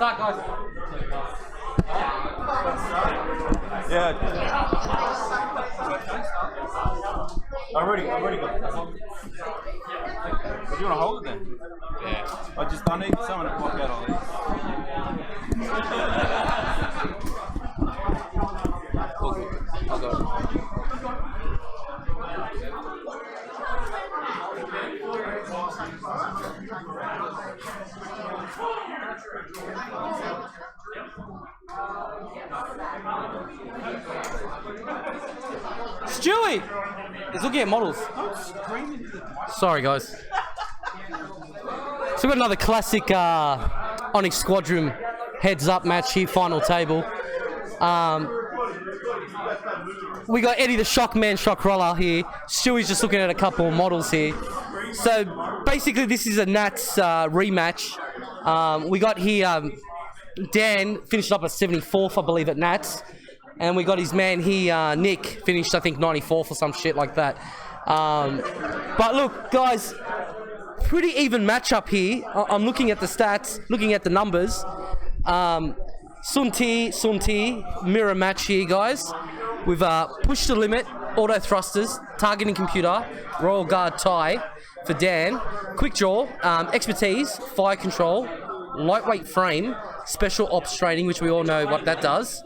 Start, guys. Yeah. I've already got it. Do you want to hold it then? Yeah. I need someone to block out all these. All good. I'll go. Stewie! He's looking at models. Sorry, guys. So we've got another classic Onyx Squadron heads-up match here, final table. We got Eddie the Shockman Shockroller here. Stewie's just looking at a couple of models here. So basically this is a Nats rematch. We got here Dan finished up at 74th, I believe, at Nats. And we got his man here, Nick, finished I think 94th or some shit like that. But look, guys, pretty even matchup here. I'm looking at the stats, looking at the numbers. Sunti, mirror match here, guys. We've pushed the limit, auto thrusters, targeting computer, royal guard tie for Dan, quick draw, expertise, fire control, lightweight frame, special ops training, which we all know what that does,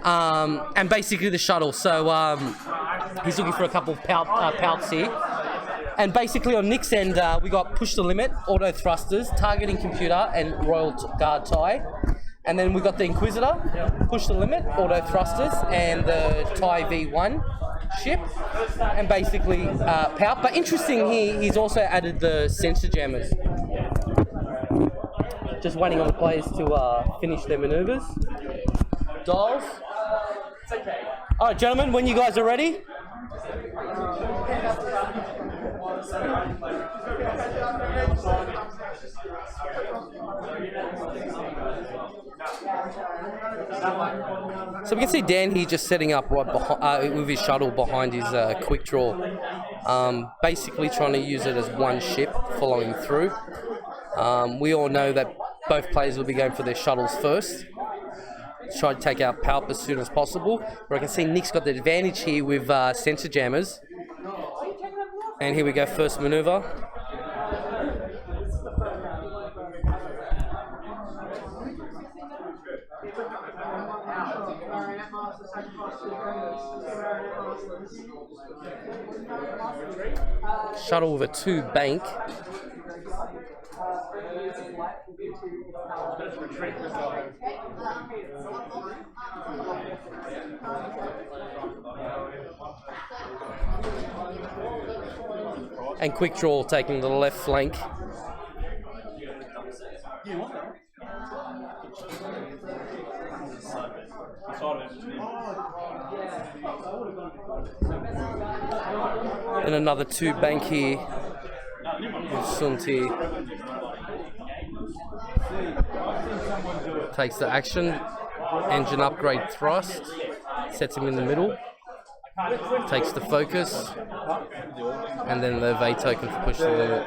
and basically the shuttle. So he's looking for a couple of pouts here. And basically on Nick's end, we got push the limit, auto thrusters, targeting computer, and royal guard tie. And then we got the Inquisitor, push the limit, auto thrusters, and the TIE V1 ship, and basically pout. But interesting here, he's also added the sensor jammers. Just waiting on the players to finish their maneuvers. Dials. All right, gentlemen, when you guys are ready. So we can see Dan here just setting up right behind, with his shuttle behind his quick draw. Basically trying to use it as one ship following through. We all know that both players will be going for their shuttles first. Try to take out Palp as soon as possible. But I can see Nick's got the advantage here with sensor jammers. And here we go, first maneuver. Shuttle with a 2 bank. And quick draw taking the left flank. And another 2 bank here with Sunti. Takes the action, engine upgrade thrust, sets him in the middle, takes the focus, and then the V token for push the limit.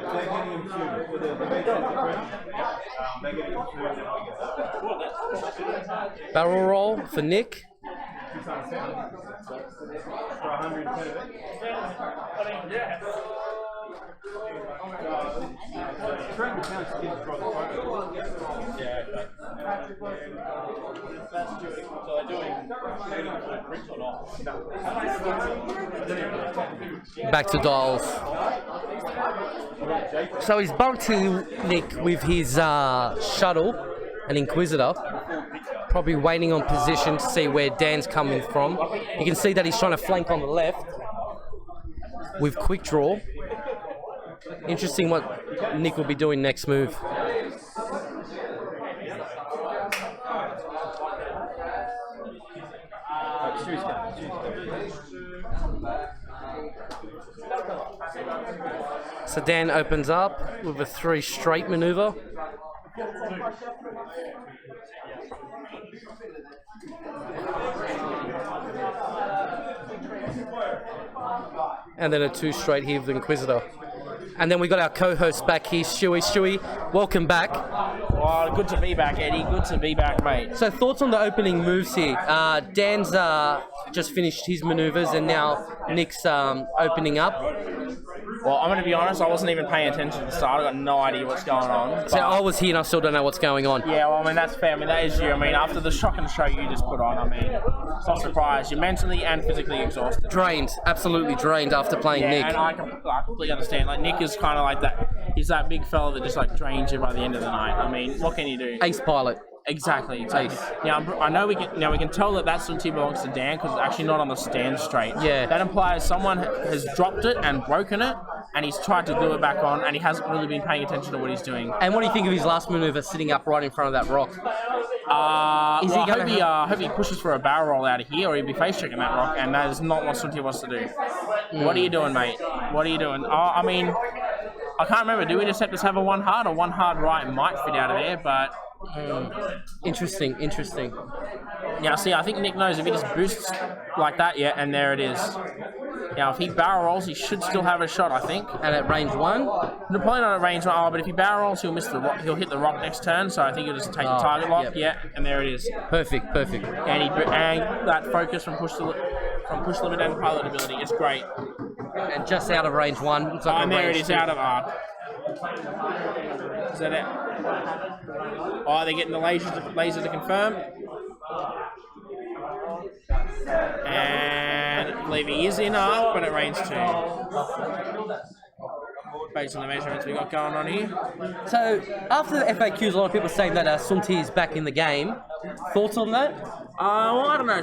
Barrel roll for Nick. Back to dials. So he's bumped to Nick with his shuttle, an Inquisitor. Probably waiting on position to see where Dan's coming from. You can see that he's trying to flank on the left with quick draw. Interesting what Nick will be doing next move. So Dan opens up with a 3 straight maneuver. And then a 2 straight here with the Inquisitor. And then we got our co-host back here, Stewie. Stewie, welcome back. Oh, good to be back, Eddie. Good to be back, mate. So thoughts on the opening moves here? Dan's just finished his manoeuvres and now Nick's opening up. Well, I'm going to be honest, I wasn't even paying attention to the start. I got no idea what's going on. So I was here and I still don't know what's going on. Yeah, well, I mean, that's fair. I mean, that is you. I mean, after the shocking show you just put on, I mean, it's not surprised. You're mentally and physically exhausted. Drained, absolutely drained after playing Nick. And I completely understand. Like, Nick is kind of like that. He's that big fella that just, like, drains you by the end of the night. I mean, what can you do? Ace pilot. Exactly. Now, I know we can tell that Sunti belongs to Dan because it's actually not on the stand straight. Yeah. That implies someone has dropped it and broken it, and he's tried to glue it back on, and he hasn't really been paying attention to what he's doing. And what do you think of his last maneuver, sitting up right in front of that rock? I hope he pushes for a barrel roll out of here, or he'll be face checking that rock, and that is not what Sunti wants to do. What are you doing, mate? What are you doing? I mean, I can't remember. Do we just have a one hard or one hard right might fit out of there, but. Interesting. Now, see, I think Nick knows if he just boosts like that, yeah, and there it is. Now, if he barrel rolls, he should still have a shot, I think. And at range 1? No, probably not at range 1, but if he barrel rolls, he'll miss the rock. He'll hit the rock next turn, so I think he'll just take the target lock, yep. and there it is. Perfect. And that focus from push limit and pilot ability is great. And just out of range 1. Looks like And there it is, out of arc. Is that it? Oh, they're getting the laser to confirm. And Levy is in arc, but at range 2. Based on the measurements we got going on here. So, after the FAQs, a lot of people saying that Sunti is back in the game. Thoughts on that? Well, I don't know.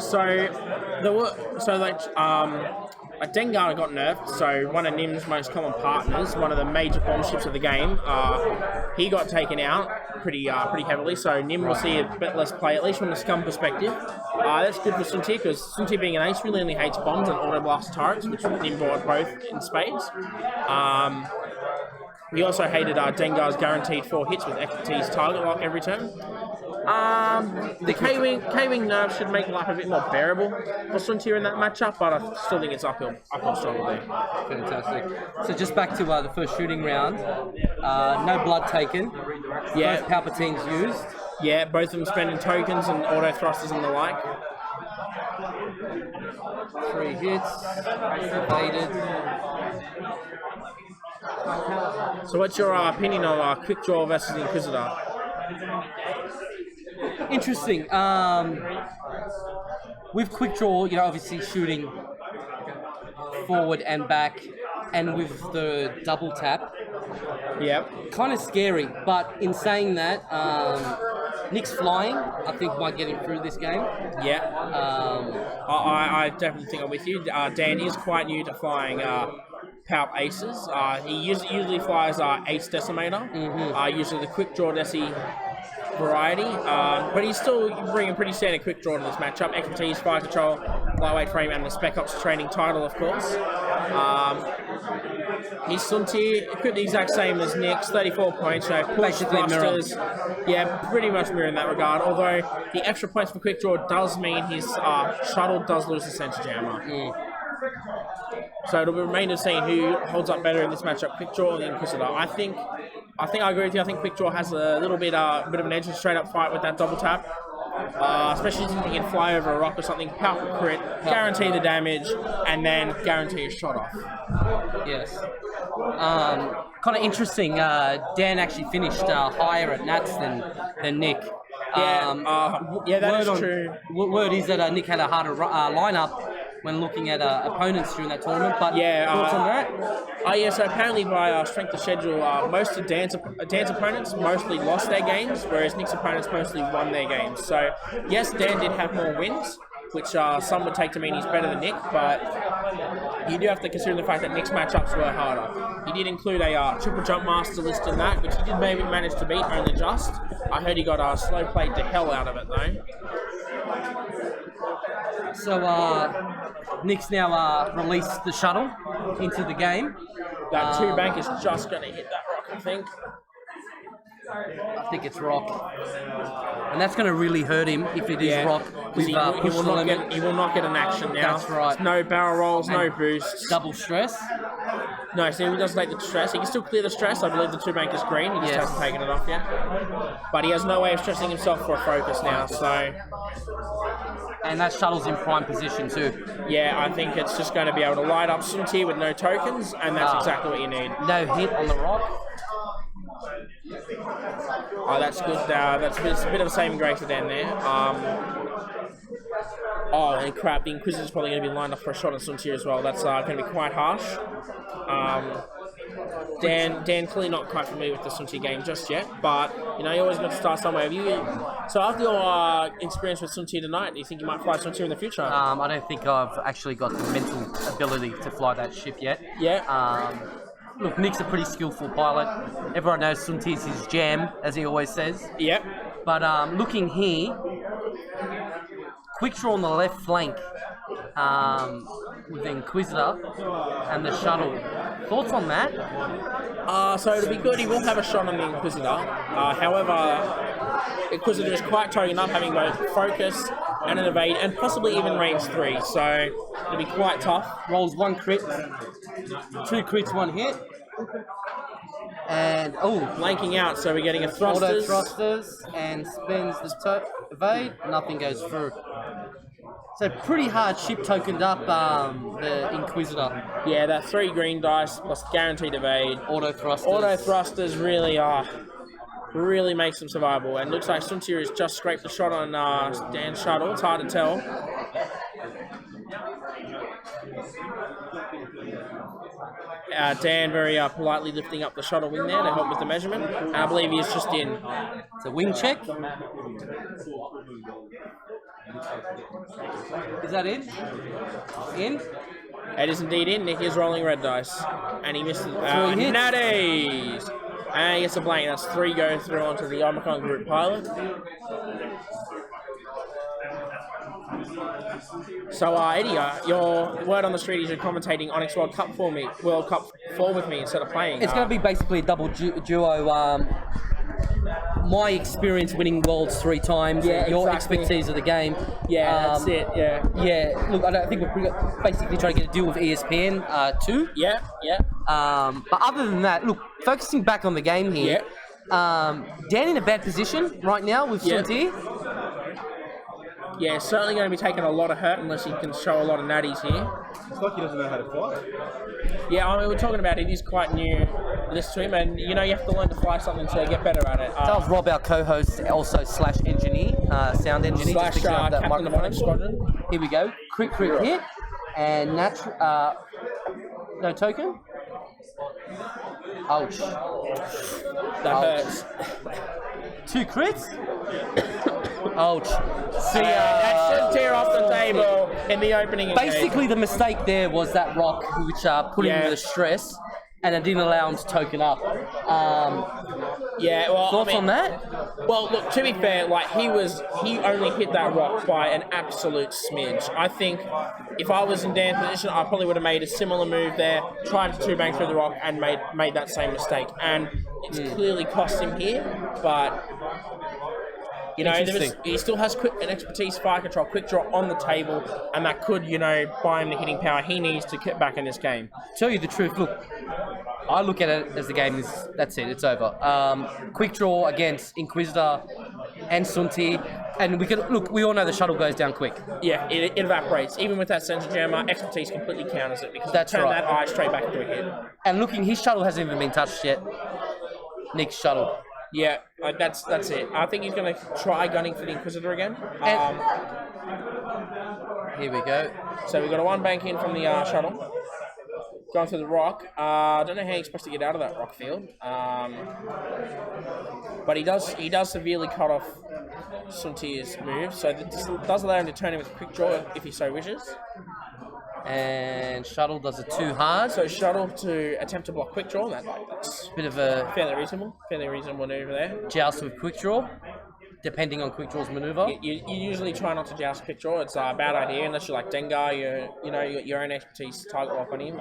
Like Dengar got nerfed, so one of Nim's most common partners, one of the major bomb ships of the game, he got taken out pretty heavily, so Nim will see a bit less play, at least from the scum perspective. That's good for Sunti, because Sunti being an ace really only hates bombs and auto blast turrets, which Nim bought both in spades. He also hated Dengar's guaranteed 4 hits with expertise target lock every turn. The K-Wing nerf should make life a bit more bearable for Sunti in that matchup, but I still think it's uphill struggle there. Fantastic. So just back to the first shooting round. No blood taken. Yeah. Both Palpatines used. Yeah, both of them spending tokens and auto thrusters and the like. 3 hits. Evaded. So what's your opinion of Quick Draw versus Inquisitor? Interesting. With Quick Draw, obviously shooting forward and back, and with the double tap. Yep. Kind of scary, but in saying that, Nick's flying, I think, might get him through this game. Yeah. I definitely think I'm with you. Dan is quite new to flying Palp Aces. He usually flies Ace Decimator, usually the Quick Draw Deci variety, but he's still bringing pretty standard Quick Draw to this matchup. Expertise, Fire Control, Lightweight Frame, and the Spec Ops training title, of course. He's Sunti, equipped the exact same as Nick's, 34 points, so push thrusters. Yeah, pretty much mirror in that regard, although the extra points for Quick Draw does mean his shuttle does lose the Sensor Jammer. So it'll remain to see who holds up better in this matchup, Quick Draw or the Inquisitor. I think I agree with you. I think Quick Draw has a little bit of an edge in a straight up fight with that double tap. Especially if you can fly over a rock or something, powerful crit, guarantee the damage, and then guarantee a shot off. Yes. Kind of interesting. Dan actually finished higher at Nats than Nick. That is true. Word is that Nick had a harder lineup when looking at opponents during that tournament, but thoughts on that? So apparently by strength of schedule, most of Dan's opponents mostly lost their games, whereas Nick's opponents mostly won their games. So yes, Dan did have more wins, which some would take to mean he's better than Nick, but you do have to consider the fact that Nick's matchups were harder. He did include a triple jump master list in that, which he did maybe manage to beat, only just. I heard he got slow played to hell out of it though. So Nick's now released the shuttle into the game. That 2 bank is just going to hit that rock, I think. I think it's rock. And that's going to really hurt him if it is rock. He will not get an action now. That's right. No barrel rolls, no boosts. Double stress. No, so he doesn't take the stress. He can still clear the stress. I believe the 2 bank is green. He just hasn't taken it off yet. But he has no way of stressing himself for a focus now, so... And that shuttle's in prime position too. Yeah, I think it's just going to be able to light up Sunti with no tokens, and that's exactly what you need. No hit on the rock. Oh, that's good. That's a bit of a saving grace again there. Oh, and crap, the Inquisitor's probably going to be lined up for a shot on Sunti as well. That's going to be quite harsh. Dan clearly not quite familiar with the Sunti game just yet, but you know, you always got to start somewhere. So after your experience with Sunti tonight, do you think you might fly Sunti in the future? I don't think I've actually got the mental ability to fly that ship yet. Yeah. Look, Nick's a pretty skillful pilot. Everyone knows Sunti's his jam, as he always says. Yep. But looking here, quick draw on the left flank with the Inquisitor and the shuttle. Thoughts on that? So it'll be good. He will have a shot on the Inquisitor. However, Inquisitor is quite token up, having both focus and an evade, and possibly even range 3. So it'll be quite tough. Rolls 1 crit, 2 crits, 1 hit. And Blanking out, so we're getting a auto thrusters. thrusters and spins the evade. Nothing goes through. So pretty hard ship tokened up the Inquisitor. Yeah, that 3 green dice plus guaranteed evade. Auto thrusters. Auto thrusters really makes them survivable. And looks like Sunti has just scraped the shot on Dan's shuttle. It's hard to tell. Dan very politely lifting up the shuttle wing there to help with the measurement. And I believe he's just in. It's a wing check. Is that in? In? It is indeed in. Nick is rolling red dice. And he misses. hits. Natties! And he gets a blank. That's 3 go through onto the Omicron group pilot. So, Eddie, your word on the street is you're commentating Onyx World Cup for me. World Cup 4 with me instead of playing. It's going to be basically a double duo. My experience winning Worlds 3 times, your expertise of the game. Yeah, that's it, yeah. Yeah, look, I think we're basically trying to get a deal with ESPN too. Yeah. But other than that, look, focusing back on the game here, Dan in a bad position right now with Sunti. Yeah, certainly going to be taking a lot of hurt unless he can show a lot of natties here. It's like he doesn't know how to fly. Yeah, I mean, we're talking about it is quite new this to him, and you know, you have to learn to fly something to get better at it. Does Rob, our co-host, also / engineer, sound engineer, / just up that captain of Onyx Squadron. Here we go. Crit hit, and no token. Ouch. That hurts. 2 crits. Ouch. See, that should tear off the table in the opening. Basically, the mistake there was that rock, which put him with the stress, and it didn't allow him to token up. Thoughts on that? Well, look, to be fair, like he only hit that rock by an absolute smidge. I think if I was in Dan's position, I probably would have made a similar move there, tried to 2-bank through the rock, and made that same mistake. And it's clearly cost him here, but. You know, he still has an expertise, fire control, quick draw on the table, and that could, you know, buy him the hitting power he needs to get back in this game. Tell you the truth, look, I look at it as the game is, that's it, it's over. Quick draw against Inquisitor and Sunti, and we all know the shuttle goes down quick. Yeah, it evaporates. Even with that sensor jammer, expertise completely counters it because that's turn that eye straight back into a hit. And looking, his shuttle hasn't even been touched yet. Nick's shuttle. Yeah, that's it. I think he's going to try gunning for the Inquisitor again. Here we go. So we've got a 1-bank in from the shuttle. Going through the rock. I don't know how he's supposed to get out of that rock field. But he does severely cut off Sunti's move. So this does allow him to turn him with a quick draw if he so wishes. And shuttle does it too hard. So shuttle to attempt to block quick draw. That's bit of a fairly reasonable maneuver there. Joust with quick draw, depending on quick draw's maneuver. You usually try not to joust quick draw. It's a bad idea unless you're like Dengar. You got your own expertise target lock on him.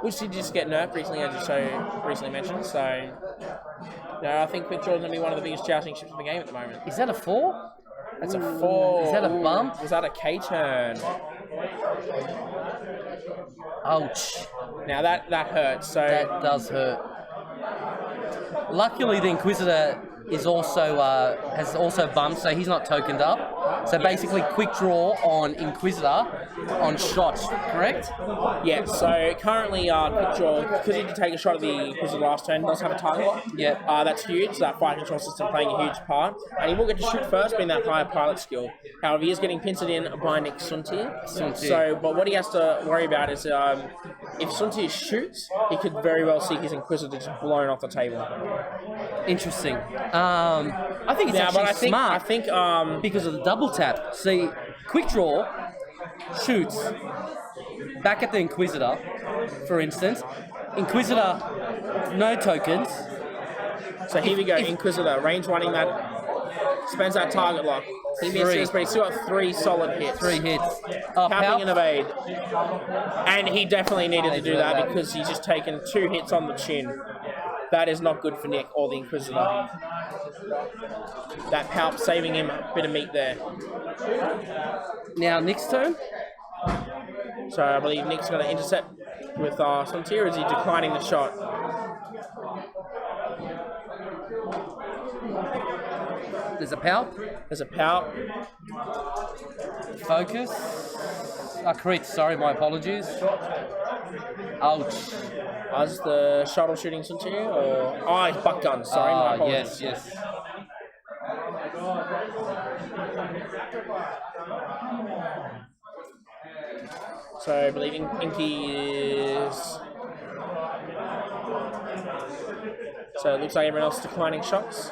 Which did just get nerfed recently, as you so recently mentioned. So I think quick draw is going to be one of the biggest jousting ships in the game at the moment. Is that a 4? That's a 4. Is that a bump? Was that a K turn? Ouch. Now that hurts. So That does hurt. Luckily, the Inquisitor is also has also bumped, so he's not tokened up. So basically, quick draw on Inquisitor on shot, correct? yeah. So currently, quick draw because he did take a shot at the Inquisitor last turn. Does have a target lock. Yeah. That's huge. That fire control system playing a huge part, and he will get to shoot first, being that higher pilot skill. However, he is getting pincered in by Nick Suntir. So, but what he has to worry about is if Suntir shoots, he could very well see his Inquisitor just blown off the table. Interesting. I think it's actually smart. I think because of the double tap. See, quick draw shoots back at the Inquisitor, for instance. Inquisitor, no tokens. so. Here we go. Inquisitor range running that spends that target lock. He misses, but he's still got 3 solid hits. 3 hits. Capping and evade. And he definitely needed to do that because he's just taken 2 hits on the chin. That is not good for Nick or the Inquisitor. That help saving him a bit of meat there. Now, Nick's turn. So I believe Nick's going to intercept with Suntir. Is he declining the shot? There's a pout. There's a pout. Focus. Crit, sorry, my apologies. Ouch. Is the shuttle shooting Suntir? Or he's buck gun. Sorry, my apologies. Yes. So I believe Inky is. So it looks like everyone else is declining shots.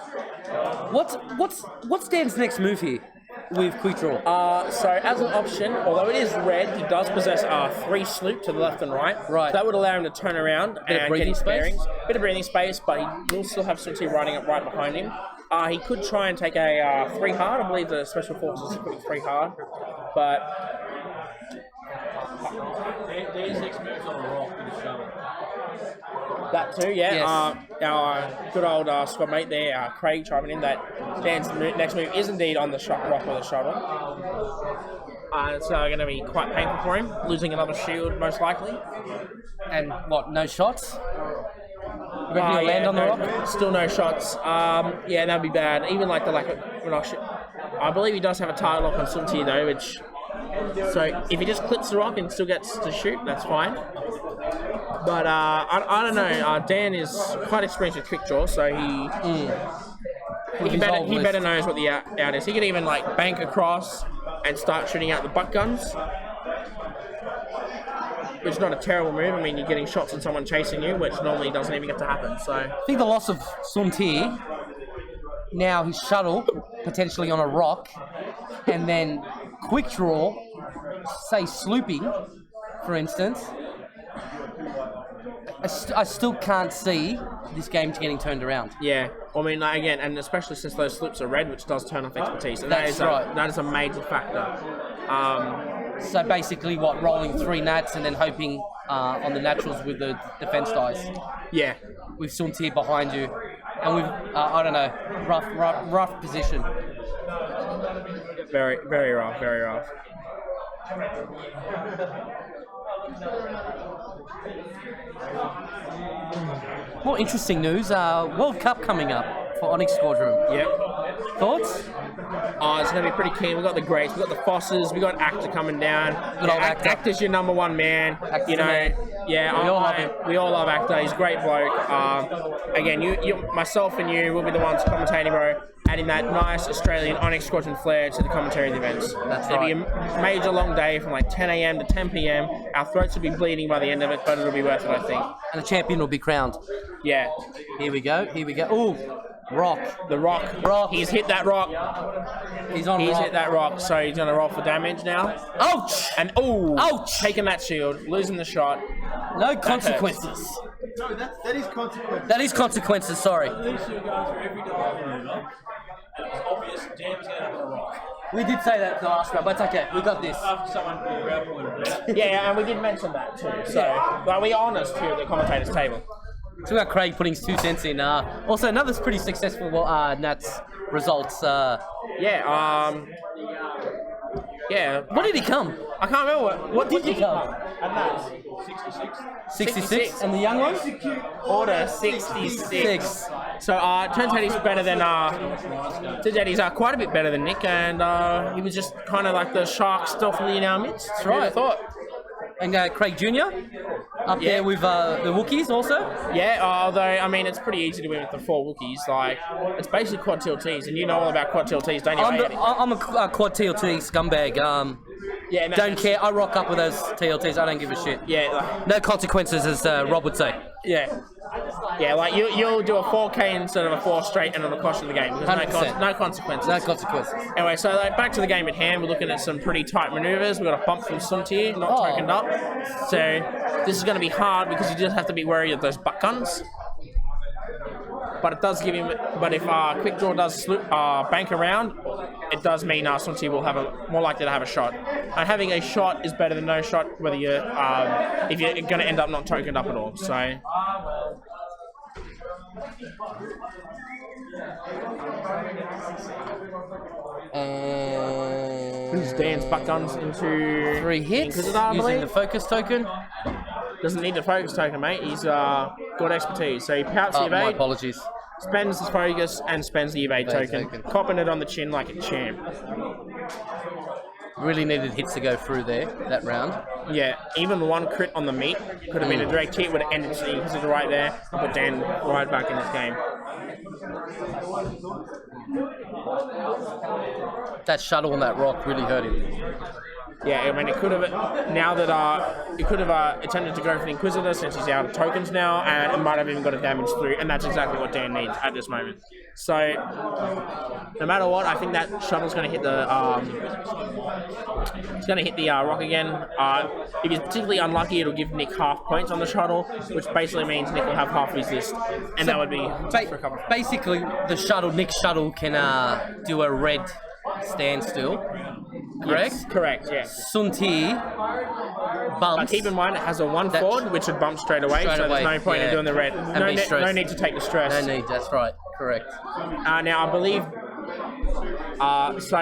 What's Dan's next move here with quick draw? So as an option, although it is red, he does possess 3 sloop to the left and right. Right. So that would allow him to turn around and get his bearings. Bit of breathing space, but he will still have Suntir riding up right behind him. He could try and take a 3 hard. I believe the special forces is putting 3 hard, but. There's next moves on a rock with the shuttle. That too, yeah. Yes. Our good old squad mate there, Craig, chiming in that Dan's next move is indeed on the rock with the shuttle. It's going to be quite painful for him, losing another shield most likely. And what? No shots? Reckon he'll land on the rock? Still no shots. Yeah, that'd be bad. Even like the I believe he does have a target lock on Suntir though, which. So if he just clips the rock and still gets to shoot, that's fine. But I don't know. Dan is quite experienced with quick draw, so he better knows what the out is. He can even like bank across and start shooting out the butt guns, which is not a terrible move. I mean, you're getting shots on someone chasing you, which normally doesn't even get to happen. So I think the loss of Suntir, now his shuttle potentially on a rock, and then quick draw, say slooping, for instance. I still can't see this game getting turned around. Yeah, I mean, like, again, and especially since those sloops are red, which does turn off expertise. And That's right. That is a major factor. So basically, rolling 3 nats and then hoping on the naturals with the defense dice. Yeah. With Suntir behind you, and with I don't know, rough position. Very, very rough, very rough. More interesting news, World Cup coming up for Onyx Squadron. Yep. Thoughts? It's going to be pretty keen. We've got the greats, we've got the Fosses, we've got Actor coming down. Actor's your number 1 man. Actor's man. Yeah, we all love Actor. He's a great bloke. Again, you, myself and you will be the ones commentating, bro, adding that nice Australian Onyx Squadron flair to the commentary of the events. That's It'll right. be a major long day from like 10 a.m. to 10 p.m. Our throats will be bleeding by the end of it, but it'll be worth it, I think. And the champion will be crowned. Yeah. Here we go. Ooh, rock. The rock. He's hit that rock. He's on He's rock. hit that rock, so he's going to roll for damage now. Ouch! And ouch! Taking that shield, losing the shot. No consequences. No, that is consequence. That is consequences, sorry. At least you guys for every dive maneuver. It was obvious Dan was going to have a rock. We did say that the last round, but it's okay. We got this. After someone put a grapple in it. Yeah, and we did mention that too. So, but we're honest here at the commentators' table. So we got Craig putting his 2 cents in. Also, another pretty successful Nats results. Yeah. What did he come? I can't remember what Did he come? At that. 66. And the young one? Order 66. 6. So turns out he's better than turns out he's quite a bit better than Nick, and he was just kind of like the shark stealthily in our midst. That's right. I thought. And Craig Jr. up there with the Wookiees also. Yeah, although I mean it's pretty easy to win with the 4 Wookiees. Like it's basically quad TLTs, and you know all about quad TLTs, don't you? I'm a quad TLT scumbag. Yeah, and don't care. I rock up with those TLTs. I don't give a shit. Yeah. No consequences, as Rob would say. Yeah. Yeah, like you'll do a 4K instead of a 4 straight and on the cost of the game. There's no consequences. No consequences. Anyway, so like, back to the game at hand. We're looking at some pretty tight maneuvers. We've got a bump from Suntier, not tokened up. So this is going to be hard because you just have to be wary of those butt guns. But it does give him. But if quick draw does bank around, it does mean Suntier will have more likely to have a shot. And having a shot is better than no shot, whether you're if you're going to end up not tokened up at all. So. Who's Dan's butt guns into 3 hits using the focus token. Doesn't need the focus token, mate. He's got expertise, so he pouts the evade. My apologies. Spends his focus and spends the evade token, copping it on the chin like a champ. Really needed hits to go through there that round. Yeah, even 1 crit on the meat could have been a direct hit, would have ended the because it's right there, and put Dan right back in this game. That shuttle on that rock really hurt him. Yeah, I mean, it could have, now that it could have attempted to go for the Inquisitor since he's out of tokens now, and it might have even got a damage through, and that's exactly what Dan needs at this moment. So, no matter what, I think that shuttle's going to hit the, it's going to hit the rock again. If he's particularly unlucky, it'll give Nick half points on the shuttle, which basically means Nick will have half his list, and that would be basically the shuttle. Nick's shuttle can do a red standstill. Correct? Yes, correct, yeah. Suntier bumps. Keep in mind it has a 1 forward, which would bump straight away, so there's no point in doing the red. No need to take the stress. No need, that's right. Correct. Now, I believe... so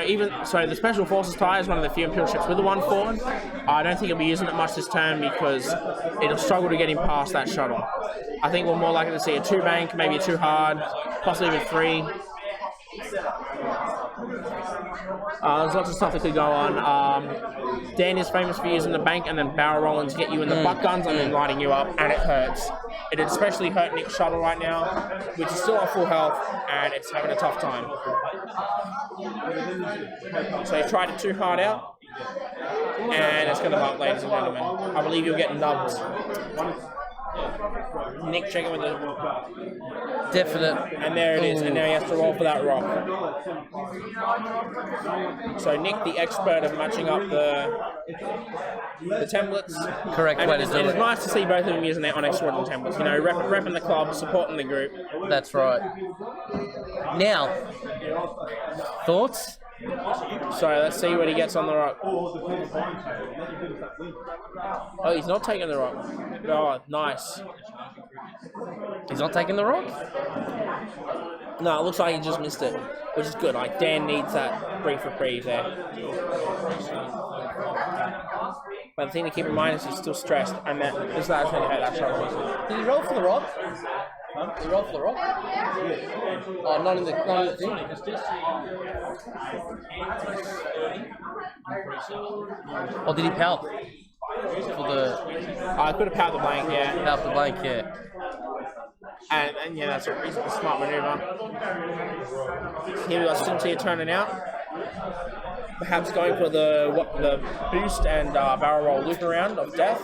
the Special Forces tie is one of the few Imperial ships with a 1 forward. I don't think he'll be using it much this turn because it'll struggle to get him past that shuttle. I think we're more likely to see a 2 bank, maybe a 2 hard, possibly even 3. There's lots of stuff that could go on. Dan is famous for using the bank and then barrel rolling to get you in the butt guns and then lighting you up, and it hurts. It especially hurt Nick's shuttle right now, which is still at full health, and it's having a tough time. So he tried it too hard out, and it's going to bump, ladies and gentlemen. I believe you'll get nubbed. Nick checking with the definite, and there it is, and now he has to roll for that rock. So Nick, the expert of matching up the templates. Correct way to do it. It is nice to see both of them using their Onyx Squadron templates. You know, repping the club, supporting the group. That's right. Now, thoughts? So let's see what he gets on the rock. Oh, he's not taking the rock. Oh, nice. He's not taking the rock? No, it looks like he just missed it, which is good. Like, Dan needs that brief reprieve there. But the thing to keep in mind is he's still stressed, and that is actually going to hurt that shot. Did he roll for the rock? Huh? Did he roll for the rock? Oh, not in the thing. Or did he pout? For the... I could have powered the blank, yeah. Powered the blank, yeah. And yeah, that's a reasonably smart maneuver. Here we got Suntier turning out. Perhaps going for the boost and barrel roll loop around of death.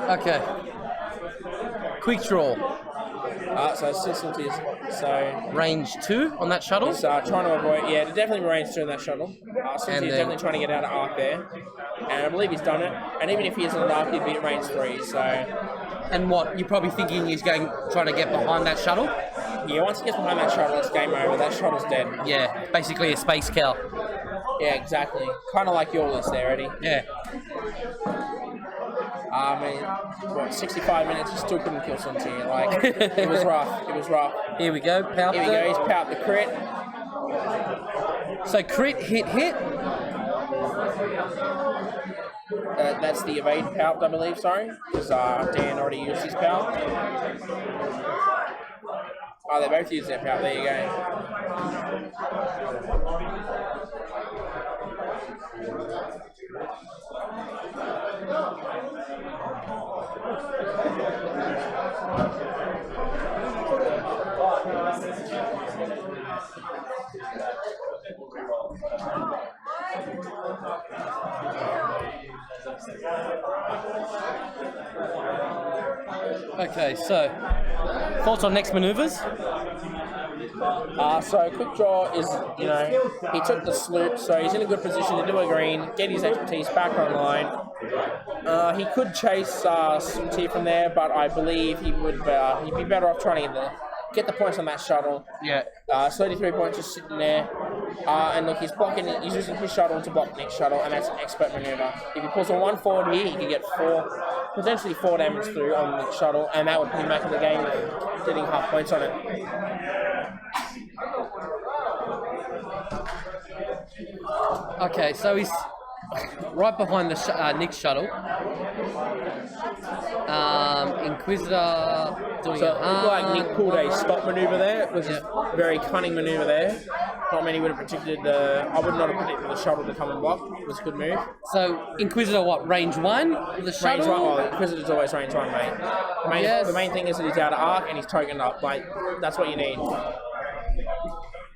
Okay. Quick draw. So it's still Suntier's. So range 2 on that shuttle. He's trying to avoid. Yeah, definitely range 2 on that shuttle. Suntier's definitely trying to get out of arc there, and I believe he's done it. And even if he isn't in arc, he'd be at range 3. So. And what you're probably thinking he's trying to get behind that shuttle. Yeah, once he gets behind that shuttle, it's game over. That shuttle's dead. Yeah, basically a space cow. Yeah, exactly. Kind of like your list there, Eddie. Yeah. I mean, what, 65 minutes, he still couldn't kill Sun Tzu. Like, it was rough. It was rough. Here we go. Pout. Here we go. He's pout the crit. So crit, hit. That's the evade pout, I believe. Sorry, because Dan already used his pout. Oh, they both used their pout. There you go. Okay, so thoughts on next maneuvers? So quick draw is, he took the sloop, so he's in a good position to do a green, get his expertise back online. He could chase some tier from there, but I believe he'd be better off trying to get the points on that shuttle. Yeah. 33 points just sitting there. And look, he's using his shuttle to block Nick's shuttle, and that's an expert maneuver. If he pulls a 1 forward here, he can get potentially 4 damage through on Nick's shuttle, and that would put him back in the game, getting half points on it. Okay, so he's right behind the Nick's shuttle. Inquisitor doing So it looked like Nick pulled a stop maneuver there, which is a very cunning maneuver there. Not many would have predicted I would not have predicted the shuttle to come and block. It was a good move. So Inquisitor, what, range 1? The shuttle? Range 1, oh, Inquisitor's always range 1, mate. The main thing is that he's out of arc and he's tokened up. Like, that's what you need.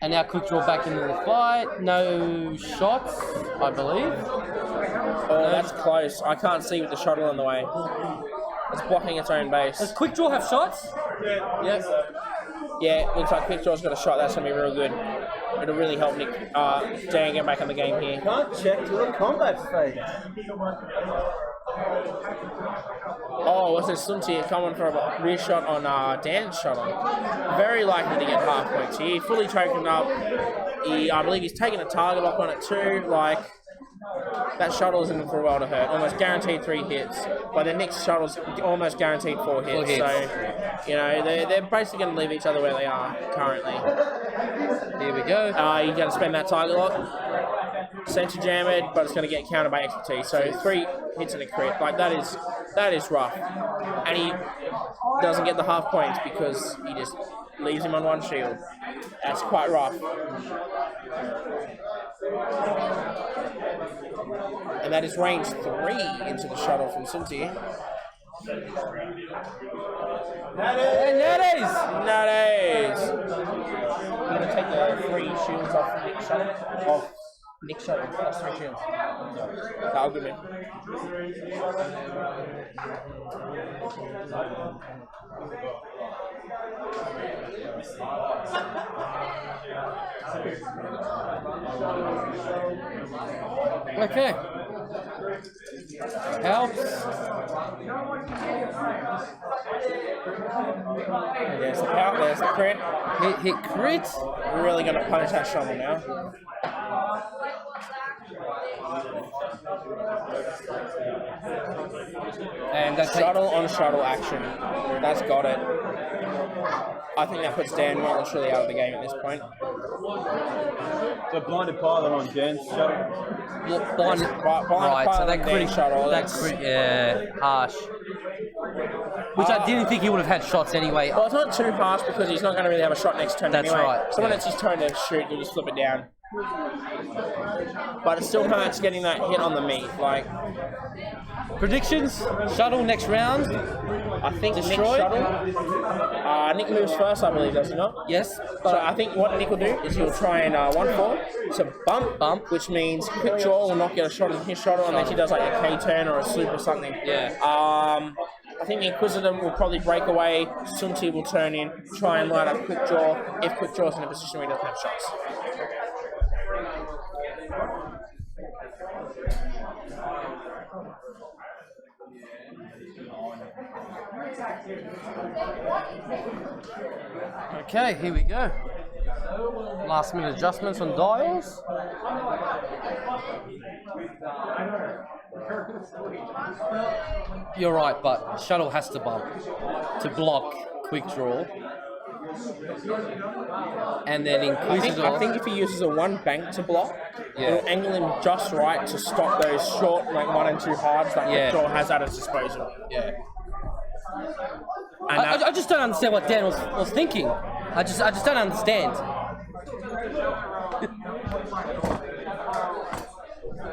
And now quick draw back into the fight. No shots, I believe. Oh, that's close. I can't see with the shuttle in the way. It's blocking its own base. Does quick draw have shots? Yes. Yeah, looks like quick draw's got a shot. That's going to be real good. It'll really help Nick Dan get back in the game here. Can't check till the combat phase. Oh, what's this? Sun Tzu coming for a rear shot on Dan's shuttle. Very likely to get half points here. Fully tokened up. I believe he's taking a target lock on it too. Like, that shuttle's in for a while to hurt. Almost guaranteed 3 hits. But the next shuttle's almost guaranteed 4 hits. 4 hits. So, they're basically going to leave each other where they are currently. Here we go. You're going to spend that target lock. Center jam it, but it's going to get countered by expertise. So 3 hits and a crit. Like, that is rough. And he doesn't get the half points because he just leaves him on 1 shield. That's quite rough. And that is range 3 into the shuttle from Sun Tzu. Natties! I'm going to take the 3 shields off Nick's shuttle. Nick's shuttle, that's 3 shields. That'll good, man. Okay. Helps. There's the pout, there's the crit. Hit crit. We're really going to punish that shuttle now. And that's Shuttle on shuttle action. That's got it. I think that puts Dan well and truly out of the game at this point. The blinded pilot on Dan's shuttle. blind. Right, so that crit shuttle. harsh. Which I didn't think he would have had shots anyway. Well, it's not too harsh because he's not going to really have a shot next turn That's anyway. right. So when it's his turn to shoot, you just flip it down. But it still hurts getting that hit on the meat. Like, predictions? Shuttle next round. I think Nick Destroy? shuttle. Nick moves first, I believe, does he not? Yes. So I think what Nick will do is he'll try and 1-4 to bump, which means quick draw will not get a shot in his shuttle unless he does like a K turn or a sloop or something. Yeah. I think the Inquisitor will probably break away. Sun Tzu will turn in, try and light up quick draw if quick draw is in a position where he doesn't have shots. Okay, here we go. Last minute adjustments on dials. You're right, but shuttle has to bump to block quick draw. And then Inquisitor. I think if he uses a 1 bank to block, it'll angle him just right to stop those short, like 1 and 2 hards that quick draw has at its disposal. Yeah. And I just don't understand what Dan was thinking. I just don't understand.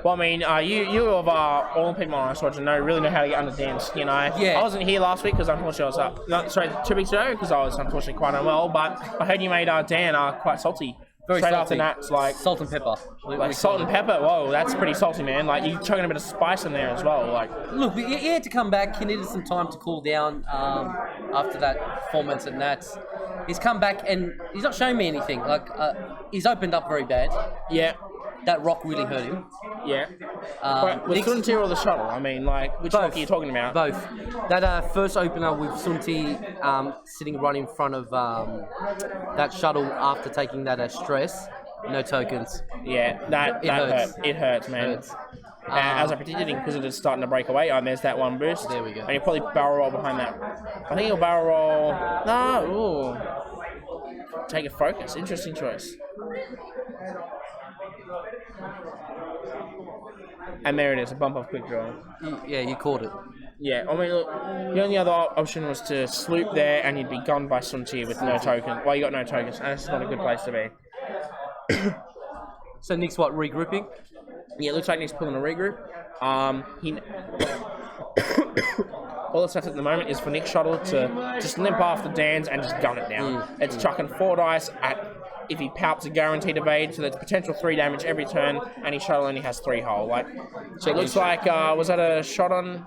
Well, I mean, you of all people on our Squadron really know how to get under Dan's skin. I wasn't here last week because unfortunately I was 2 weeks ago because I was unfortunately quite unwell. But I heard you made Dan quite salty. Very Straight salty. after that, like salt and pepper. Like salt and pepper. Whoa, that's pretty salty, man. Like you're chugging a bit of spice in there as well. Like look, he had to come back. He needed some time to cool down after that performance at Nats. He's come back and he's not showing me anything. Like he's opened up very bad. Yeah. That rock really hurt him. Yeah. With Sunti or the shuttle? I mean, like, which rock are you talking about? Both. That first opener with Sunti sitting right in front of that shuttle after taking that stress, no tokens. Yeah, that hurts. It hurts, man. It hurts. As I predicted, Inquisitor's starting to break away. Oh, there's that one boost. There we go. And he'll probably barrel roll behind that. I think he'll barrel roll. No. Ooh. Take a focus. Interesting choice. And there it is, a bump off quick draw. Yeah, you caught it. Yeah, I mean, look, the only other option was to sloop there and you'd be gone by Sunti with no token. Well, you got no tokens, and that's not a good place to be. So Nick's what, regrouping? Yeah, it looks like Nick's pulling a regroup. All that's left at the moment is for Nick's shuttle to just limp after Dan's and just gun it down. It's chucking 4 dice at, if he palps, a guaranteed evade, so that's potential 3 damage every turn, and his shuttle only has 3 hull. Like, so it looks like, was that a shot on?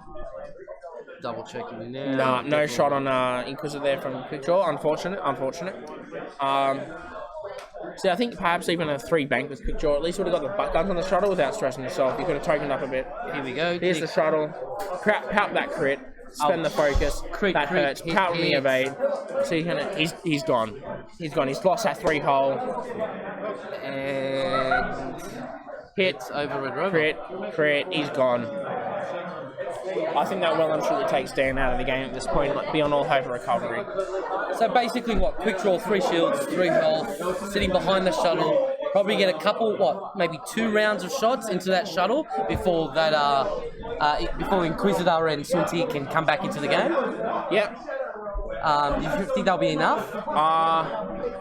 Double checking now. Nah, no shot on Inquisitor there from quick draw. Unfortunate. So I think perhaps even a 3 bank with quick draw at least would have got the butt guns on the shuttle without stressing himself. He could have tokened up a bit. Here we go. Here's the shuttle. Pout that crit. Spend the focus. That hurts. Pout me evade. So he's gone. He's gone. He's lost that 3 hull. And hit over Red Rover. Crit. He's gone. I think that well and truly takes Dan out of the game at this point, beyond all hope of recovery. So basically, what? Quick draw, 3 shields, 3 health, sitting behind the shuttle. Probably get a couple, maybe 2 rounds of shots into that shuttle before that. Before Inquisitor and Sunti can come back into the game. Yep. Do you think that'll be enough?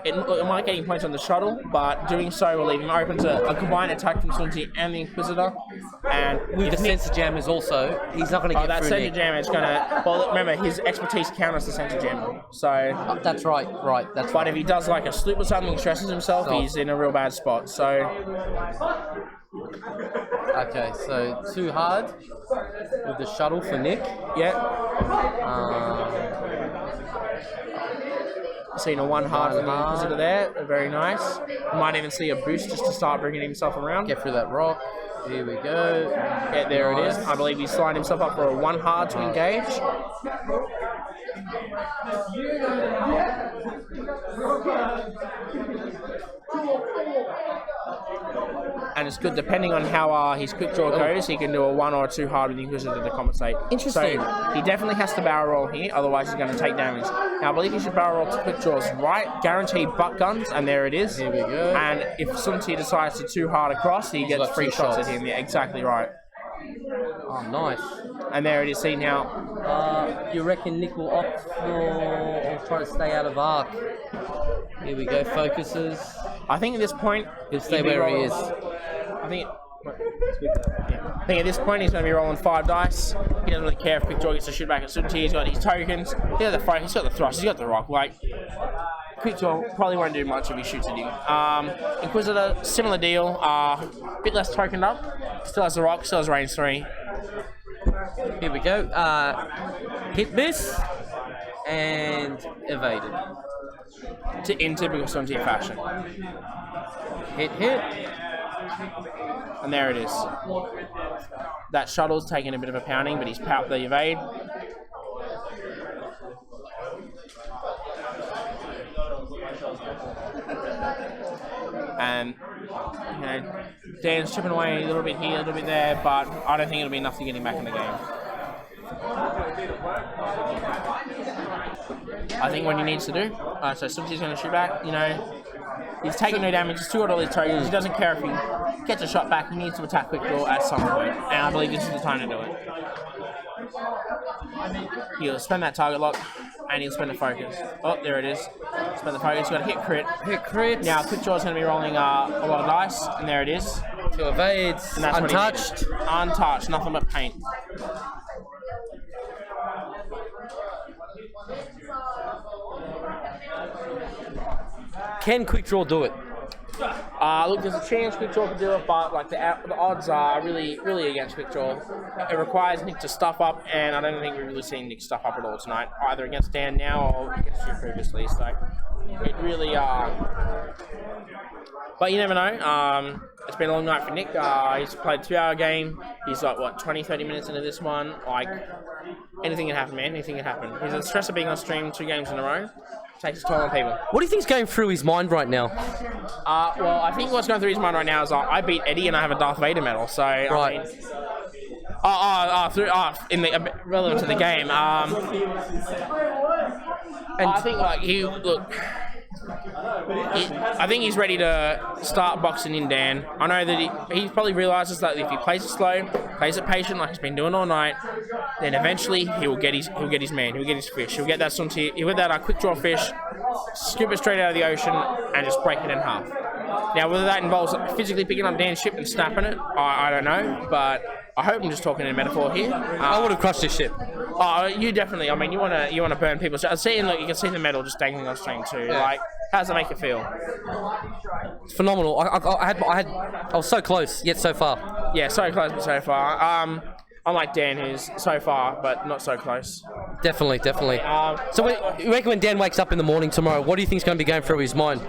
It might get him points on the shuttle, but doing so will leave him open to a combined attack from Sunti and the Inquisitor. And with the sensor jammers also, he's not going to get that through sensor jam is going to... Well, remember, his expertise counters the sensor jammer. So... that's right. But if he does like a sloop or something, stresses himself, he's in a real bad spot. So... Okay, so 2 hard with the shuttle for Nick. Yep. Seen a 1 hard from the Inquisitor there. Very nice. Might even see a boost just to start bringing himself around. Get through that rock. Here we go. Yeah, there it is. I believe he's lined himself up for a 1 hard to engage. And it's good, depending on how his quick draw goes, he can do a 1 or a 2 hard with the Inquisitor to compensate. Interesting. So he definitely has to barrel roll here, otherwise he's going to take damage. Now I believe he should barrel roll to quick draws right, guaranteed butt guns, and there it is. Here we go. And if Sunti decides to 2 hard across, he gets 3 shots at him. Yeah, exactly right. Oh, nice. And there it is, see now. You reckon Nick will opt for try to stay out of arc? Here we go, focuses. I think at this point, he'll stay where he is. I think at this point he's going to be rolling 5 dice. He doesn't really care if quick draw gets to shoot back at Sunti. He's got his tokens. He's got the fight. He's got the thrust. He's got the rock. Like, quick draw probably won't do much if he shoots at him. Inquisitor, similar deal. Bit less tokened up. Still has the rock. Still has range 3. Here we go. Hit miss and evaded. In typical Sunti fashion. Hit. And there it is. That shuttle's taking a bit of a pounding, but he's pout the evade. and Dan's chipping away a little bit here, a little bit there, but I don't think it'll be enough to get him back in the game. I think what he needs to do, so Sumty's going to shoot back, he's taking no damage, he's still got all his tokens, he doesn't care if he gets a shot back, he needs to attack quick draw at some point, and I believe this is the time to do it. He'll spend that target lock, and he'll spend the focus. Oh, there it is. Spend the focus, got to hit crit. Hit crit. Now, quick draw is going to be rolling a lot of dice, and there it is. Two evades, And that's untouched. Untouched, nothing but paint. Can quick draw do it? Look, there's a chance Quick Draw can do it, but like the odds are really against Quick Draw. It requires Nick to stuff up, and I don't think we've really seen Nick stuff up at all tonight, either against Dan now or against you previously. So it really, but you never know. It's been a long night for Nick. He's played a 2-hour game. He's like 20-30 minutes into this one. Like anything can happen, man. Anything can happen. He's the stress of being on stream 2 games in a row. Takes a toll on people. What do you think's going through his mind right now? Well, I think what's going through his mind right now is I beat Eddie and I have a Darth Vader medal. So Right. Relevant to the game. And I think I think he's ready to start boxing in Dan. I know that he probably realizes that if he plays it slow, plays it patient like he's been doing all night, then eventually he'll get his man, he'll get his fish, he'll get that he'll get that quick draw fish, scoop it straight out of the ocean, and just break it in half. Now, whether that involves physically picking up Dan's ship and snapping it, I don't know, but I hope I'm just talking in metaphor here. I would have crushed this ship. Oh, you definitely. I mean, you wanna burn people. So seeing, look, you can see the metal just dangling on string too. Yeah. Like, how does it make you feel? It's phenomenal. I was so close, yet so far. Yeah, so close but so far. Unlike Dan, who's so far but not so close. Definitely. So you reckon when Dan wakes up in the morning tomorrow, what do you think's going to be going through his mind?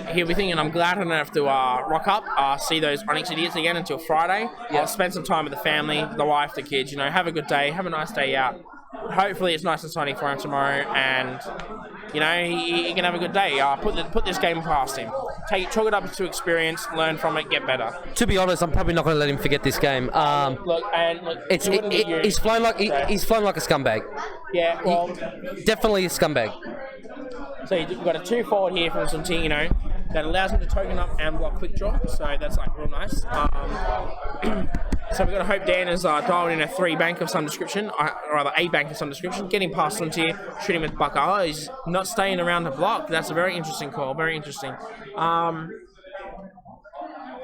He'll be thinking, I'm glad I don't have to rock up, see those Onyx idiots again until Friday. Yeah. I'll spend some time with the family, the wife, the kids, have a good day, have a nice day out. Hopefully it's nice and sunny for him tomorrow, and he can have a good day. Put this game past him. Chalk it up to experience, learn from it, get better. To be honest, I'm probably not going to let him forget this game. He's flown like a scumbag. Yeah, well, Definitely a scumbag. so you've got a 2 forward here from some team, that allows him to token up and block quick draw. So that's like real nice. So we're going to hope Dan has dialed in a 3 bank of some description, or rather a bank of some description, getting past Frontier, shooting with Bucker. He's not staying around the block. That's a very interesting call, very interesting.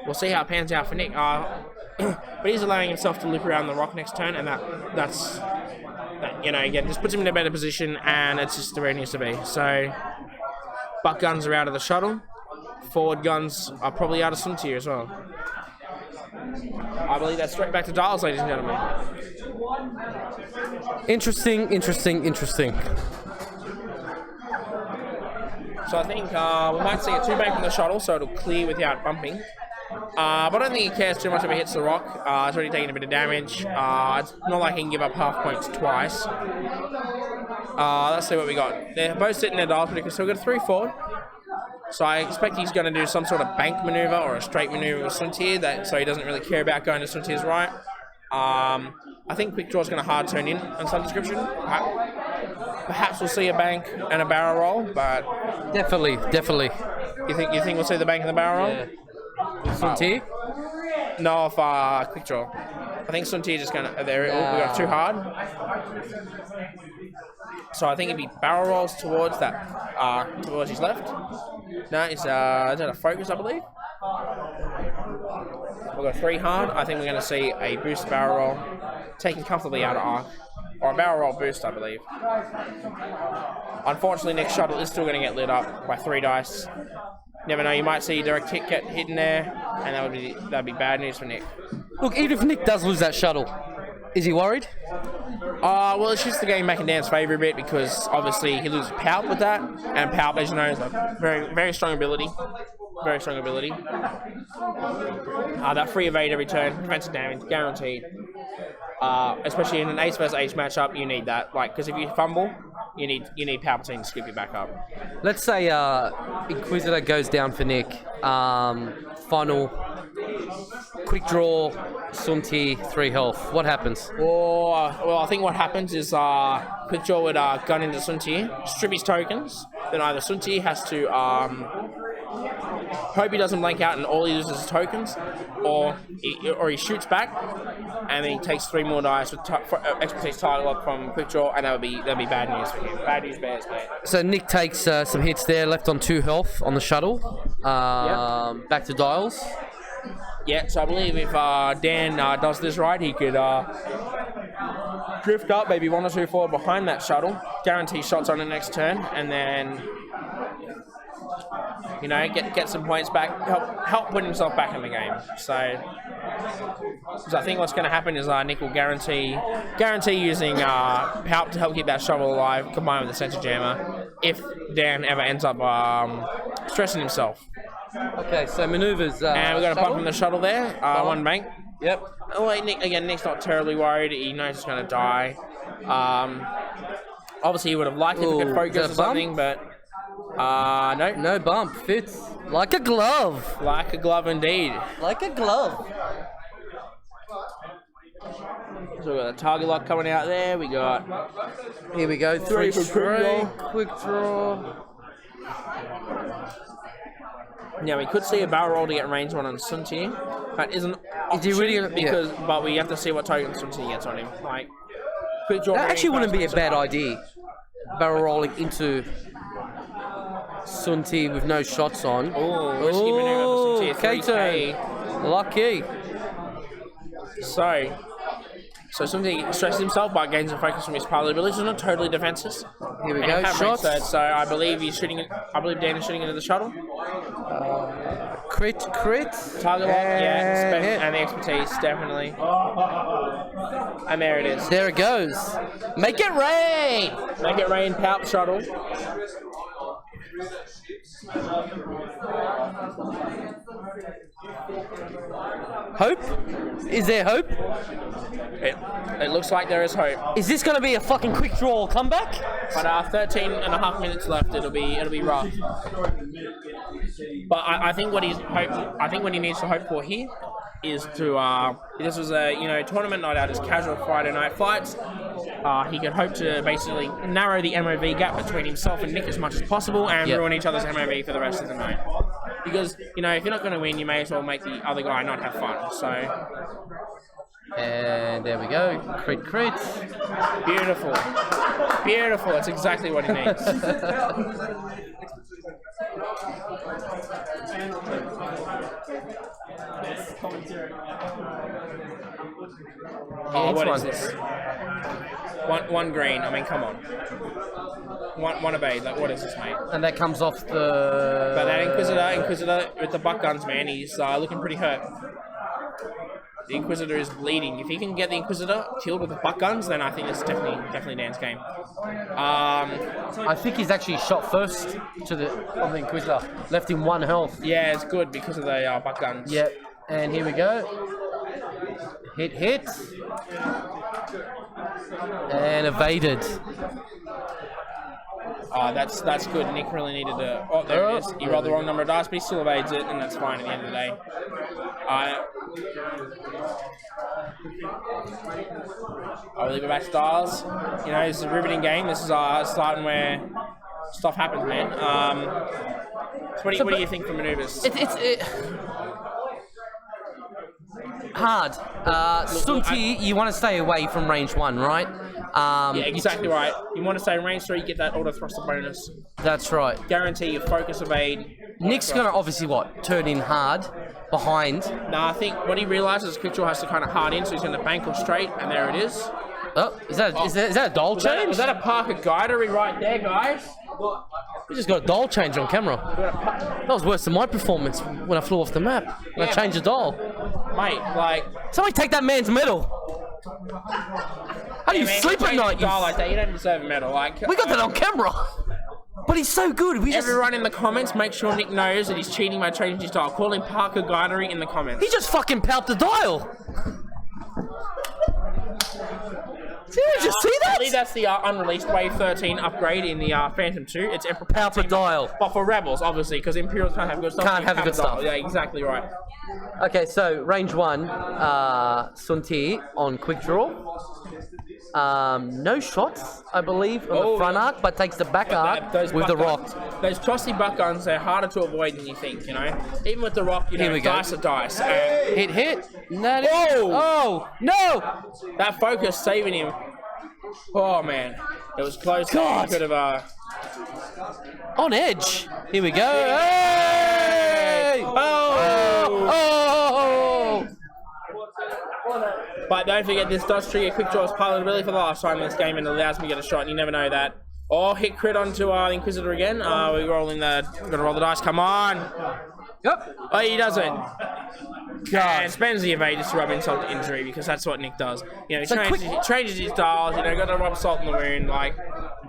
We'll see how it pans out for Nick. But he's allowing himself to loop around the rock next turn, and that's again, just puts him in a better position, and it's just where it needs to be. So, buck guns are out of the shuttle. Forward guns are probably out of Frontier as well. I believe that's straight back to dials, ladies and gentlemen. Interesting. So I think we might see a 2 bank from the shuttle, so it'll clear without bumping. But I don't think he cares too much if it hits the rock. It's already taking a bit of damage. It's not like he can give up half points twice. Let's see what we got. They're both sitting their dials, but we've still got a 3 forward. So I expect he's going to do some sort of bank maneuver or a straight maneuver with Frontier, so he doesn't really care about going to Frontier's right. I think Quick Draw is going to hard turn in on some description. Perhaps we'll see a bank and a barrel roll, but Definitely. you think we'll see the bank and the barrel roll? Yeah. Frontier? No, off Quick Draw. I think Frontier just going to. There, we got too hard. So I think it'd be barrel rolls towards that, towards his left. No, is that a focus, I believe? We've got 3 hard. I think we're going to see a boost barrel roll, taking comfortably out of arc, or a barrel roll boost, I believe. Unfortunately, Nick's shuttle is still going to get lit up by 3 dice. Never know, you might see a direct hit get hit in there, and that'd be bad news for Nick. Look, even if Nick does lose that shuttle, is he worried? Well, it's just the game back in Dan's favour a bit, because obviously he loses Palp with that, and Palp, as you know, is a very, very strong ability. Very strong ability. That free evade every turn, defensive damage, guaranteed. Especially in an ace versus ace matchup, you need that. Because if you fumble, you need Palpatine to scoop you back up. Let's say Inquisitor goes down for Nick. Final quick draw, Sunti, 3 health. What happens? Well, I think what happens is quick draw would gun into Sunti, strip his tokens. Then either Sunti has to hope he doesn't blank out and all he loses is tokens, or he shoots back and then he takes 3 more dice with expertise target lock from quick draw, and that'll be bad news for him. Bad news bears, mate. So Nick takes some hits there, left on 2 health on the shuttle. Back to dials. Yeah, so I believe if Dan does this right, he could drift up maybe 1 or 2 forward behind that shuttle, guarantee shots on the next turn, and then get some points back, help put himself back in the game. So I think what's going to happen is Nick will guarantee using Palp to help keep that shovel alive, combined with the sensor jammer, if Dan ever ends up stressing himself. Okay, so maneuvers. And we got a bump from the shuttle there. 1 bank. Yep. Oh, wait, Nick's not terribly worried. He knows he's going to die. Obviously, he would have liked if he could focus or something, but no. No bump. Fits like a glove. Like a glove indeed. Like a glove. So we got a target lock coming out there. We got... Here we go. 3 for quick draw. Now we could see a barrel roll to get range 1 on Sunti. That isn't option but we have to see what token Sunti gets on him. Like, quick draw. That actually wouldn't be a bad idea. Barrel rolling into Sunti with no shots on. Oh, risky maneuver for Sunti. K-turn. Lucky. So Sunti stresses himself but gains a focus from his pilot abilities. He's not totally defenseless. Here we go. Shots. So I believe Dan is shooting into the shuttle. Crit. Target lock, and the expertise, definitely. And there it is. There it goes. Make it rain! Make it rain, Palp shuttle. Hope? Is there hope? It looks like there is hope. Is this going to be a fucking quick draw comeback? But 13 and a half minutes left. It'll be rough. But I think what he needs to hope for here is to this was a tournament night out as casual Friday night fights. He could hope to basically narrow the MOV gap between himself and Nick as much as possible and ruin each other's MOV for the rest of the night. Because if you're not going to win, you may as well make the other guy not have fun. So. And there we go. Crit. Beautiful. That's exactly what he needs. Oh, what is this? One green. I mean, come on. One obeyed. Like, what is this, mate? And that comes off the... But that Inquisitor with the buck guns, man, he's looking pretty hurt. The Inquisitor is bleeding. If he can get the Inquisitor killed with the buck guns, then I think it's definitely Dan's game. I think he's actually shot first on the Inquisitor. Left him 1 health. Yeah, it's good because of the buck guns. Yep. And here we go. Hit. And evaded. That's good. Nick really needed to... Oh, there it is. He rolled the wrong number of dice, but he still evades it, and that's fine at the end of the day. I'll leave it back to Dials. This is a riveting game. This is starting where stuff happens, man. What do you think for maneuvers? Hard. Sunti, you want to stay away from range 1, right? Yeah, exactly right. You want to stay in range 3, you get that auto thruster bonus. That's right. Guarantee your focus evade. Nick's going to obviously, turn in hard behind. No, I think what he realizes Quick Draw has to kind of hard in, so he's going to bank or straight, and there it is. Oh, is that a dial change? Was that a Parker Guidery right there, guys? We just got a dial change on camera. That was worse than my performance when I flew off the map. When I changed the dial. Mate, like... Somebody take that man's medal. How do you sleep at night? Dial like that, you don't deserve a medal. Like, we got that on camera. But he's so good. Everyone in the comments, make sure Nick knows that he's cheating by changing his dial. Call him Parker Guidery in the comments. He just fucking palped the dial. Did you just see that? believe that's the unreleased Wave 13 upgrade in the Phantom 2. It's Emperor Palpatine dial. But for Rebels, obviously, because Imperials can't have good stuff. Can't have the good stuff. Yeah, exactly right. Okay, so range 1, Sunti on quick draw. No shots, I believe, on the front arc, but takes the back arc with the rock. Those tossy butt guns, they're harder to avoid than you think, you know? Even with the rock, you know, dice are dice. Hit. That is, oh, no! That focus saving him. Oh, man. It was close. God. Could have, On edge. Here we go. Hey! Oh! But don't forget, this does trigger quick draws pilot ability for the last time in this game and allows me to get a shot, and you never know that. Or hit crit onto the Inquisitor again. We're rolling gotta roll the dice, come on! Yep. Oh, he doesn't. God. And spends the evade just to rub insult to injury, because that's what Nick does. You know, he So changes his dials, you know, got to rub salt in the wound, like...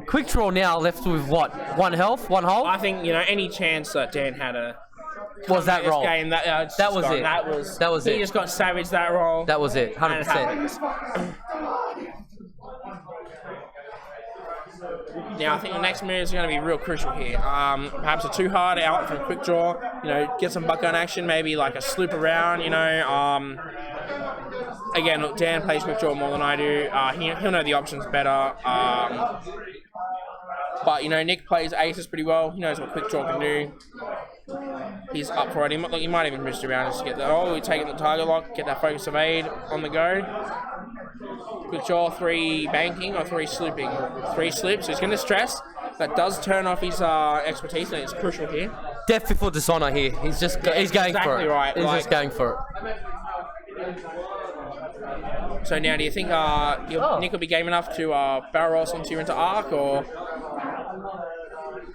Quick draw now left with what? 1 health? 1 hull? I think, you know, any chance that Dan had a... Was that roll? Game, that was it. That was he it. Just got savaged that roll. That was it, 100%. And it happens. Now, I think the next move is going to be real crucial here. Perhaps a too hard out from quick draw. You know, get some buck gun action, maybe like a sloop around, you know. Again, look, Dan plays quick draw more than I do. He'll know the options better. But, you know, Nick plays aces pretty well. He knows what quick draw can do. He's up for it. He might even wrist around just to get that. Oh, we're taking the target lock, get that focus evade on the go. Quick draw, 3 banking or 3 slooping. 3 sloops, so he's going to stress. That does turn off his expertise, and it's crucial here. Death before dishonor here. He's just he's going for it. Right. He's just going for it. So now, do you think Nick will be game enough to barrel roll some into arc, or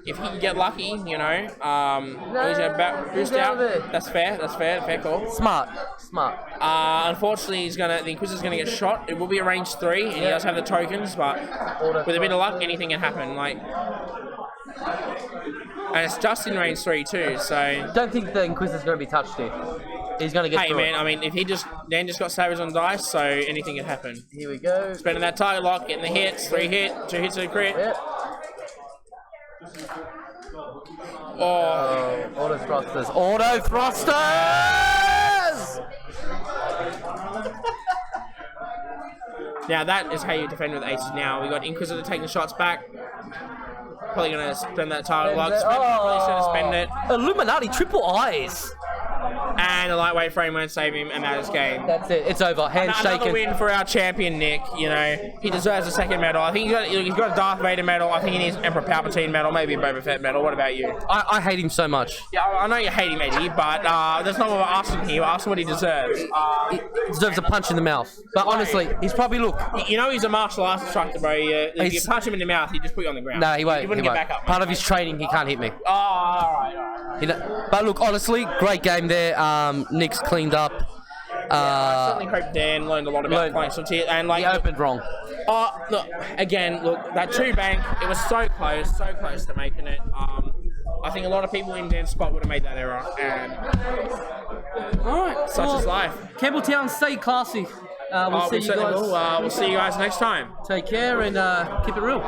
if he can get lucky, you know, he's going to boost out? That's fair. Fair call. Smart. Unfortunately, the Inquisitor's going to get shot. It will be a range 3, and he does have the tokens, but with a bit of luck, anything can happen. Like, and it's just in range 3 too. So Don't think the Inquisitor's going to be touched here. He's going to get through man, it. I mean, if Dan just got savage on dice, so anything can happen. Here we go. Spending that target lock, getting the hits, 3 hit, 2 hits of the crit. Yep. Auto thrusters. Now that is how you defend with aces. Now we got Inquisitor taking shots back. Probably gonna spend that target lock. Probably should have spent it. Illuminati triple eyes. And a lightweight frame won't save him, and that is game. That's it. It's over. Handshake. Another win for our champion, Nick. You know, he deserves a second medal. I think he's got a Darth Vader medal. I think he needs Emperor Palpatine medal, maybe a Boba Fett medal. What about you? I hate him so much. Yeah, I know you hate him, Eddie, but that's not what we're asking here. We're asking what he deserves. He deserves a punch in the mouth. But honestly, he's probably You know he's a martial arts instructor, bro. If you punch him in the mouth, he just put you on the ground. No, he won't. He wouldn't get back up. Part of his training, he can't hit me. Oh, all right. But look, honestly, great game there. Nick's cleaned up. I certainly hope Dan learned a lot about playing some tier. And like, he opened wrong. Look, that 2 bank, it was so close to making it. I think a lot of people in Dan's spot would have made that error. And Alright. such is life. Campbelltown, stay classy. We'll see you guys. We'll see you guys next time. Take care and keep it real.